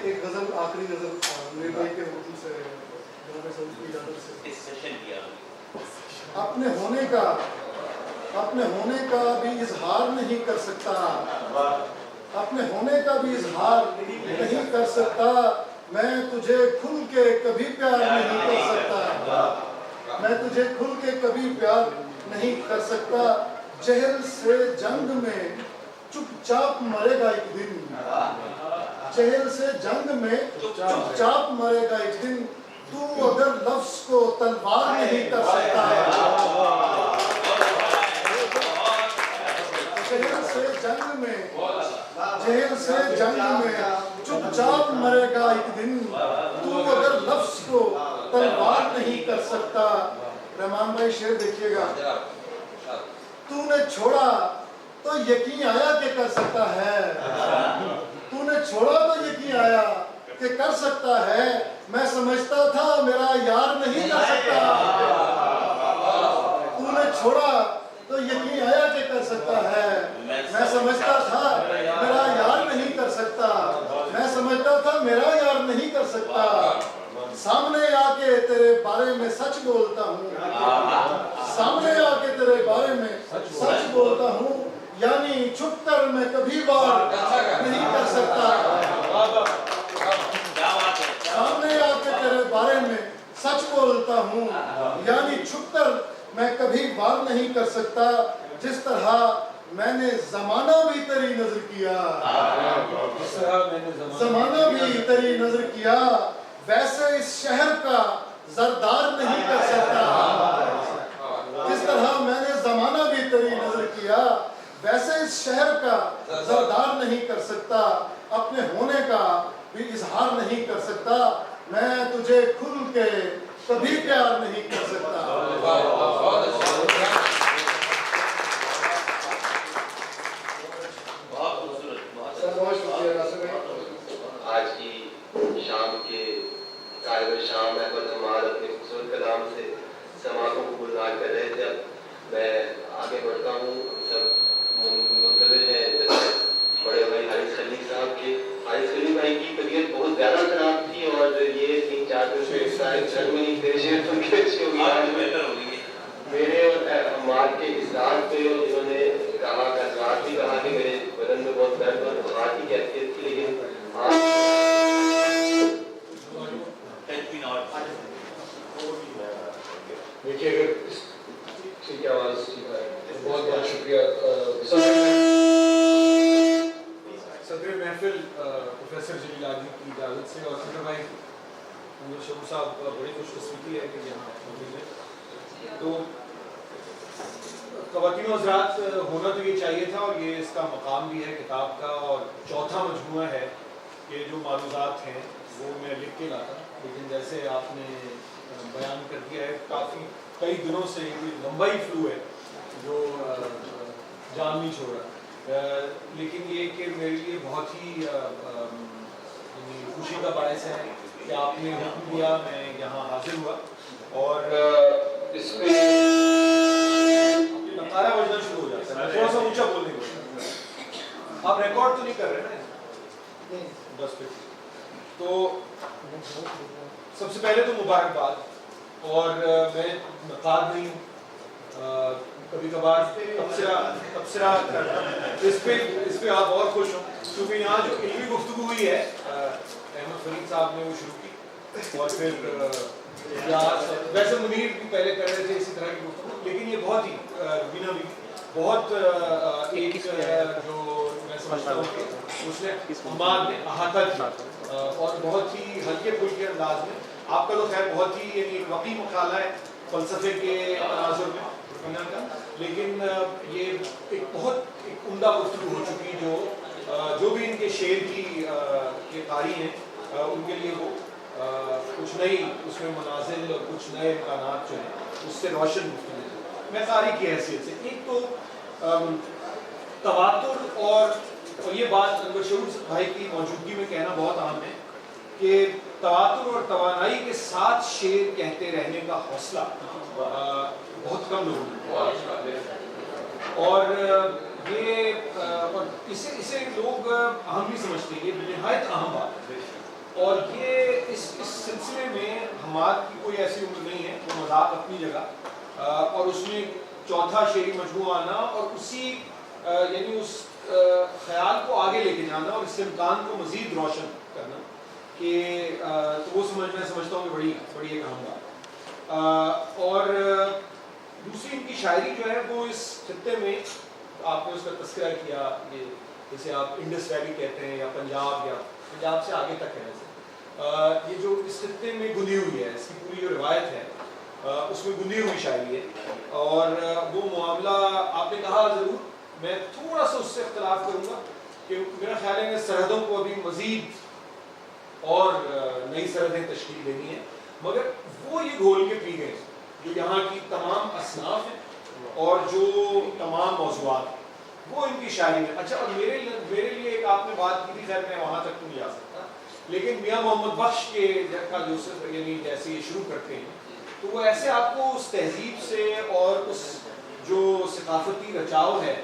ایک غزل آخری غزل میرے بھائی کے حکم سے جناب صاحب کی اجازت سے اپنے ہونے کا بھی اظہار نہیں کر سکتا، اپنے ہونے کا بھی اظہار نہیں کر سکتا، میں تجھے کھل کے کبھی پیار نہیں کر سکتا، میں تجھے کھل کے کبھی پیار نہیں کر سکتا، جہل سے جنگ میں چپ چاپ مرے گا ایک دن، جہل سے جنگ میں چپ چاپ مرے گا ایک دن، تو اگر لفظ کو تلوار نہیں کر سکتا، جہل سے جنگ میں چپ چاپ مرے گا ایک دن، تو اگر لفظ کو تلوار نہیں کر سکتا۔ رحمان بھائی شعر دیکھیے گا، تو نے چھوڑا تو یقین آیا کہ کر سکتا ہے، تو نے چھوڑا تو یقین آیا کہ کر سکتا ہے، میں سمجھتا تھا میرا یار نہیں کر سکتا، تو نے چھوڑا تو یقین آیا کہ کر سکتا ہے، میں سمجھتا تھا میرا یار نہیں کر سکتا، میں سمجھتا تھا میرا یار نہیں کر سکتا، سامنے آ کے تیرے بارے میں سچ بولتا ہوں، سامنے آ کے تیرے بارے میں سچ بولتا ہوں، یعنی چھپ کر میں کبھی وار نہیں کر سکتا، سامنے آ کے تیرے بارے میں سچ بولتا ہوں، یعنی چھپ کر میں کبھی وار نہیں کر سکتا، جس طرح میں نے زمانہ بھی تیری نظر کیا، زمانہ بھی تیری نظر کیا، ویسے اس شہر کا زردار نہیں کر سکتا، جس طرح میں نے زمانہ بھی تیری نظر کیا، ویسے اس شہر کا زردار نہیں کر سکتا، اپنے ہونے کا بھی اظہار نہیں کر سکتا، میں تجھے کھل کے کبھی پیار نہیں کر سکتا۔ آج کی شام کے صاحب شام احمد حماد اپنے خوبصورت کلام سے سماعتوں کو گلزار کر رہے تھے۔ اب میں آگے بڑھتا ہوں، ہم سب منتظر ہیں بڑے بھائی حارث خلیق صاحب کے۔ حارث خلیق بھائی کی طبیعت بہت زیادہ خراب تھی اور یہ 3-4 دن سے گھر میں نہیں تھے، شعر سن کے اچھی ہوگی، میرے اور حماد کے اصرار پہ انہوں نے کہا کہ رات بھی کہا کہ میرے بدن میں بہت درد اور بخار کی کیفیت تھی، لیکن دیکھیے اگر ٹھیک ہے آواز ٹھیک ہے، بہت بہت شکریہ صدر محفل پروفیسر جلیل عادل کی اجازت سے، اور صدر بھائی انور شعور صاحب بڑی خوش قسمتی ہے کہ یہاں موجود ہیں۔ تو خواتین و حضرات، ہونا تو یہ چاہیے تھا اور یہ اس کا مقام بھی ہے کتاب کا، اور چوتھا مجموعہ ہے کہ جو معروضات ہیں وہ میں لکھ کے لاتا، لیکن جیسے آپ نے بیان کر دیا ہے کافی کئی دنوں سے یہ لمبا ہی فلو ہے جو جان نہیں چھوڑ رہا، لیکن یہ کہ میرے لیے بہت ہی خوشی کا باعث ہے کہ آپ نے حکم دیا، میں یہاں حاضر ہوا، اور اس پہ نقارہ بجنا شروع ہو جاتا ہے، تھوڑا سا اونچا بولنے کو۔ آپ ریکارڈ تو نہیں کر رہے نا؟ بس پھر تو سب سے پہلے تو مبارکباد، اور میں نقاد نہیں ہوں، کبھی کبھار تبصرہ کرتا ہوں، اس پہ آپ اور خوش ہوں، کیونکہ یہاں جو علمی گفتگو ہوئی ہے احمد فرید صاحب نے وہ شروع کی، اور پھر ویسے منیر بھی پہلے کر رہے تھے اسی طرح کی گفتگو، لیکن یہ بہت ہی روبینہ بھی بہت ایک جو میں سمجھتا ہوں کہ اس نے حماد نے احاطہ کیا، اور بہت ہی ہلکے پھلکے انداز میں۔ آپ کا تو خیر بہت ہی یعنی وقی مقالہ ہے فلسفے کے تناظر میں کا، لیکن یہ ایک بہت ایک عمدہ گفتگو ہو چکی جو بھی ان کے شعر کی کے قاری ہیں ان کے لیے وہ کچھ نئی اس میں منازل اور کچھ نئے امکانات جو ہیں اس سے روشن گفتگو۔ میں قاری کی حیثیت سے ایک تو تواتر، اور یہ بات انور شعور بھائی کی موجودگی میں کہنا بہت اہم ہے کہ تواتر اور توانائی کے ساتھ شعر کہتے رہنے کا حوصلہ بہت کم لوگوں کو، اور یہ اور اسے لوگ اہم نہیں سمجھتے، یہ نہایت اہم بات ہے۔ اور یہ اس سلسلے میں حماد کی کوئی ایسی عمر نہیں ہے، وہ مذاق اپنی جگہ، اور اس میں چوتھا شعری مجموعہ آنا اور اسی یعنی اس خیال کو آگے لے کے جانا اور اس امکان کو مزید روشن کرنا کہ تو وہ میں سمجھتا ہوں کہ بڑی ایک اہم بات۔ اور دوسری ان کی شاعری جو ہے وہ اس خطے میں آپ نے اس کا تذکرہ کیا، یہ جیسے آپ انڈس ویلی کہتے ہیں یا پنجاب سے آگے تک ہے ایسے، یہ جو اس خطے میں گندھی ہوئی ہے، اس کی پوری جو روایت ہے اس میں گندھی ہوئی شاعری ہے، اور وہ معاملہ آپ نے کہا ضرور، میں تھوڑا سا اس سے اختلاف کروں گا کہ میرا خیال ہے کہ سرحدوں کو ابھی مزید اور نئی سرحدیں تشکیل دینی ہے، مگر وہ یہ گھول کے پی گئے جو یہاں کی تمام اصناف ہیں اور جو تمام موضوعات ہیں وہ ان کی شاعری میں۔ اچھا، اور میرے لیے ایک آپ نے بات کی تھی، خیر میں وہاں تک تو نہیں جا سکتا، لیکن میاں محمد بخش کے کا جو یعنی جیسے یہ شروع کرتے ہیں تو وہ ایسے آپ کو اس تہذیب سے اور اس جو ثقافتی رچاؤ ہے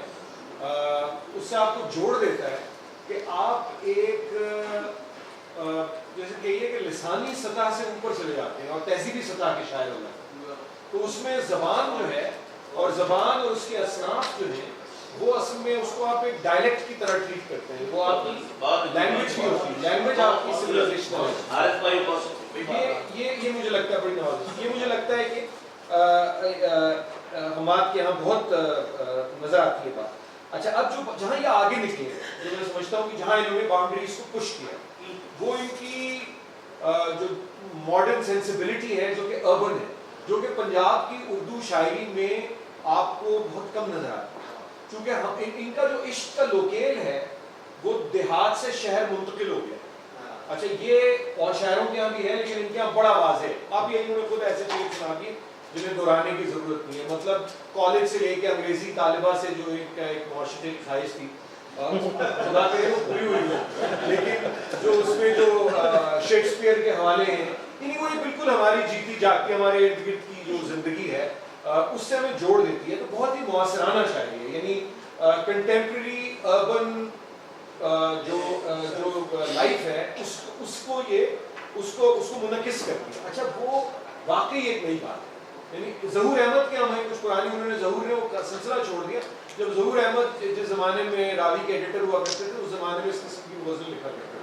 اس سے آپ کو جوڑ دیتا ہے کہ آپ ایک جیسے کہیے کہ لسانی سطح سے اوپر چلے جاتے ہیں اور تہذیبی سطح کے شاعر ہو جاتے ہیں، تو اس میں زبان جو ہے اور زبان اور اس کے اصناف جو ہیں وہ اصل میں اس کو آپ ایک ڈائلیکٹ کی طرح ٹریٹ کرتے ہیں، وہ آپ کی لینگویج بھی ہوتی ہے، لینگویج آپ کی سویلائزیشن ہے۔ یہ مجھے لگتا ہے بڑی نوازش، یہ مجھے لگتا ہے کہ حماد کے یہاں بہت نظر آتی ہے بات۔ اچھا، اب جو جہاں یہ آگے نکلے، جو میں سمجھتا ہوں کہ جہاں انہوں نے باؤنڈریز کو پش کیا، وہ ان کی جو ماڈرن سینسیبلٹی ہے جو کہ اربن ہے، جو کہ پنجاب کی اردو شاعری میں آپ کو بہت کم نظر آتی ہے، چونکہ ان کا جو عشق کا لوکیل ہے وہ دیہات سے شہر منتقل ہو گیا۔ اچھا، یہ اور شہروں کے یہاں بھی ہے لیکن ان کے یہاں بڑا واضح ہے، آپ یہ انہوں نے خود ایسے چیز سنا دیے جنہیں دہرانے کی ضرورت نہیں ہے، مطلب کالج سے لے کے انگریزی طالبہ سے جو ایک معاشرے کی خواہش تھی خدا کرے وہ پوری ہوئی ہے، لیکن جو اس میں جو شیکسپیئر کے حوالے ہیں انہیں وہ یہ بالکل ہماری جیتی جاگتی ہمارے ارد گرد کی جو زندگی ہے اس سے ہمیں جوڑ دیتی ہے، تو بہت ہی معاصرانہ شاعری ہے، یعنی کنٹمپریری اربن جو لائف ہے اس کو منعکس کرتی ہے۔ اچھا، وہ واقعی ایک نئی بات ہے، یعنی ظہور احمد کے ہمیں کچھ پرانی انہوں نے ظہور نے وہ سلسلہ چھوڑ دیا، جب ظہور احمد جس زمانے میں راوی کے ایڈیٹر ہوا کرتے تھے اس زمانے میں اس قسم کی غزل لکھا کرتے تھے،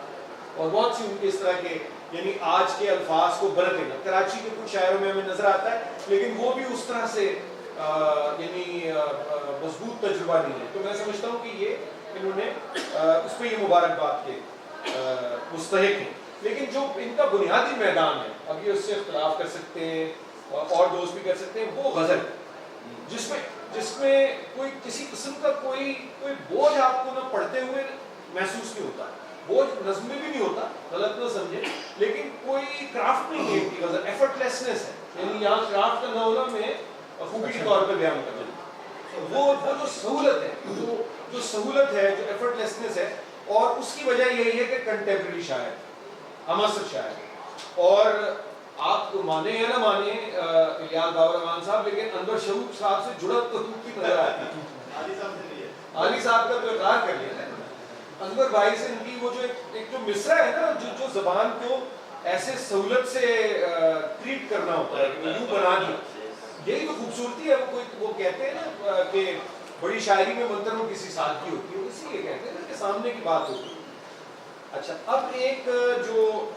اور بہت سی ان کے اس طرح کے یعنی آج کے الفاظ کو برتے نا، کراچی کے کچھ شاعروں میں ہمیں نظر آتا ہے لیکن وہ بھی اس طرح سے یعنی مضبوط تجربہ نہیں ہے، تو میں سمجھتا ہوں کہ یہ انہوں نے اس پہ یہ مبارکباد کے مستحق ہیں، لیکن جو ان کا بنیادی میدان ہے، اب یہ اس سے اختلاف کر سکتے ہیں اور دوست بھی کر سکتے ہیں، وہ غزل جس میں کوئی کسی قسم کا کوئی بوجھ آپ کو نہ پڑھتے ہوئے محسوس نہیں ہوتا، بوجھ نظم میں بھی نہیں ہوتا، غلط نہ سمجھے، لیکن کوئی کرافٹ نہیں ہے ان کی غزل، ایفرٹ لیسنس ہے، یعنی یہاں کرافٹ کا نہ ہونا میں خوبی کے طور پہ بیان کرنا، وہ جو سہولت ہے جو سہولت ہے، جو ایفرٹ لیسنس ہے، اور اس کی وجہ یہی ہے کہ کنٹمپریری شاعر، ہمعصر شاعر، اور آپ مانے یا نہ مانے الیاس باور امان صاحب، لیکن انور شروف صاحب سے جڑت تو کی نظر آتی ہے، علی صاحب کا تو اقرار کر لیا ہے انور بھائی سے، ان کی وہ جو ایک جو مصرع ہے نا، جو زبان کو ایسے سہولت سے ٹریٹ کرنا ہوتا ہے، یوں بنا دیا، یہی تو خوبصورتی ہے، وہ کہتے ہیں نا کہ بڑی شاعری میں منتر میں کسی سادگی ہوتی ہے، اسی لیے کہتے ہیں نا کہ سامنے کی بات ہوتی ہے۔ اچھا، اب ایک جو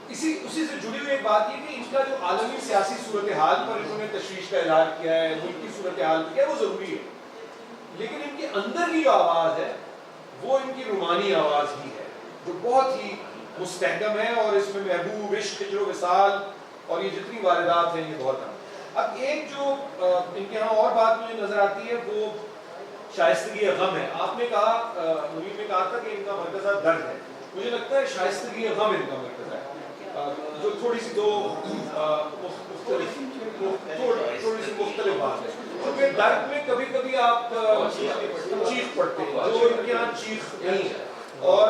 اسی سے جڑی ہوئی ایک بات یہ کہ ان کا جو عالمی سیاسی صورتحال پر انہوں نے تشویش کا اظہار کیا ہے، ملکی صورتحال کیا ہے، وہ ضروری ہے، لیکن ان کے اندر کی جو آواز ہے وہ ان کی رومانی آواز ہی ہے جو بہت ہی مستحکم ہے، اور اس میں محبوب، عشق، ہجر و وصال اور یہ جتنی واردات ہیں یہ بہت ہیں۔ اب ایک جو ان کے ہاں اور بات مجھے نظر آتی ہے وہ شائستگی غم ہے، آپ نے کہا منیر نے کہا تھا کہ ان کا مرکزہ درد ہے، مجھے لگتا ہے شائستگی غم ان کا مرکزہ ہے، جو تھوڑی سی مختلف بات ہے، کیونکہ درد میں کبھی کبھی آپ چیخ پڑتے ہیں جو ان کے یہاں چیخ نہیں ہے، اور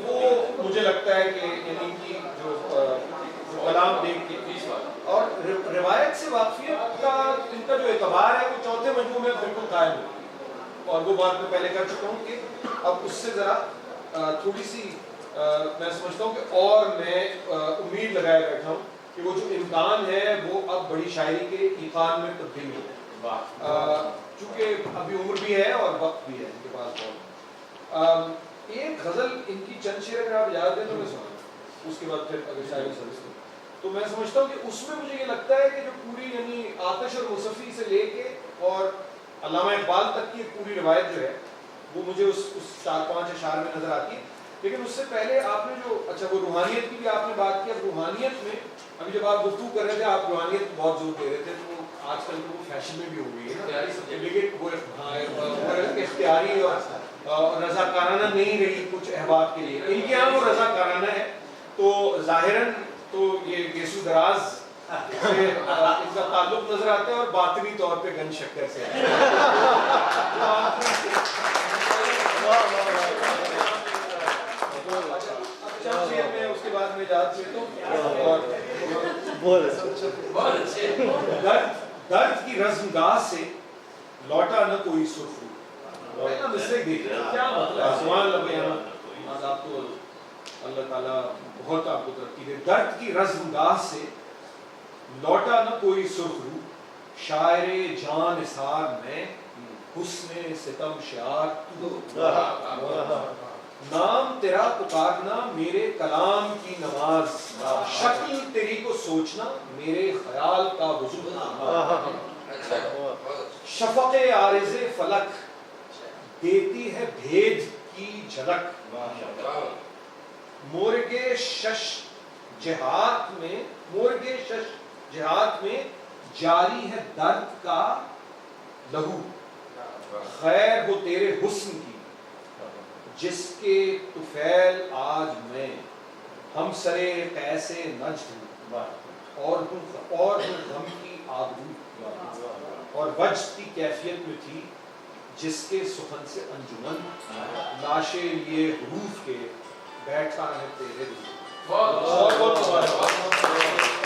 وہ مجھے لگتا ہے کہ یعنی ان کی جو کلام دیکھ کے اور روایت سے واقفیت کا ان کا جو اعتبار ہے وہ چوتھے مجموعے میں بالکل قائم ہے، اور وہ بات میں پہلے کر چکا ہوں کہ اب اس سے ذرا تھوڑی سی میں سمجھتا ہوں کہ اور میں امید لگائے بیٹھا ہوں کہ وہ جو امکان ہے وہ اب بڑی شاعری کے ایقان میں تبدیل ہو جائے، چونکہ ابھی عمر بھی ہے اور وقت بھی ہے ان کے پاس بہت۔ ایک غزل ان کی چند شعر اگر آپ یاد دیں تو میں سناؤں، اس کے بعد پھر اگر شاعری سروس کو، تو میں سمجھتا ہوں کہ اس میں مجھے یہ لگتا ہے کہ جو پوری یعنی آتش اور مصفی سے لے کے اور علامہ اقبال تک کی پوری روایت جو ہے وہ مجھے اس 4-5 اشعار میں نظر آتی ہے۔ لیکن اس سے پہلے آپ نے جو اچھا وہ روحانیت کی بھی آپ نے بات کی، اب روحانیت میں ابھی جب آپ گفتگو کر رہے تھے آپ روحانیت کو بہت زور دے رہے تھے، تو وہ آج کل تو وہ فیشن میں بھی ہو گئی ہے، لیکن وہ اختیاری اور رضاکارانہ نہیں رہی کچھ احباب کے لیے، ان کے یہاں وہ رضاکارانہ ہے، تو ظاہراً تو یہ گیسو دراز سے ان کا تعلق نظر آتا ہے اور باطنی طور پہ گن شکر سے میں اس کے بعد میں اجازت لیتا ہوں۔ درد کی رزمگاہ سے لوٹا نہ کوئی سرخرو، کیا مطلب سبحان اللہ بیان، آپ کو اللہ تعالیٰ بہت آپ کو ترقی دے۔ درد کی رزمگاہ سے لوٹا نہ کوئی سرخرو، شاعر جان نثار میں حسن ستم شعار تو، نام تیرا پکارنا میرے کلام کی نماز، شکل تیری کو سوچنا میرے خیال کا وضو، شفق عارض فلک دیتی ہے بھید کی جھلک، مرغ شش جہاد میں جاری ہے درد کا لہو، خیر ہو تیرے حسن کی جس کے طفیل آج میں، ہم سرے کیسے نجد اور ہوں غم کی آبرو، اور وجد کی کیفیت میں تھی جس کے سخن سے انجمن، لاشے لیے حروف کے بیٹھا ہے تیرے دل۔ بہت بہت مبارک۔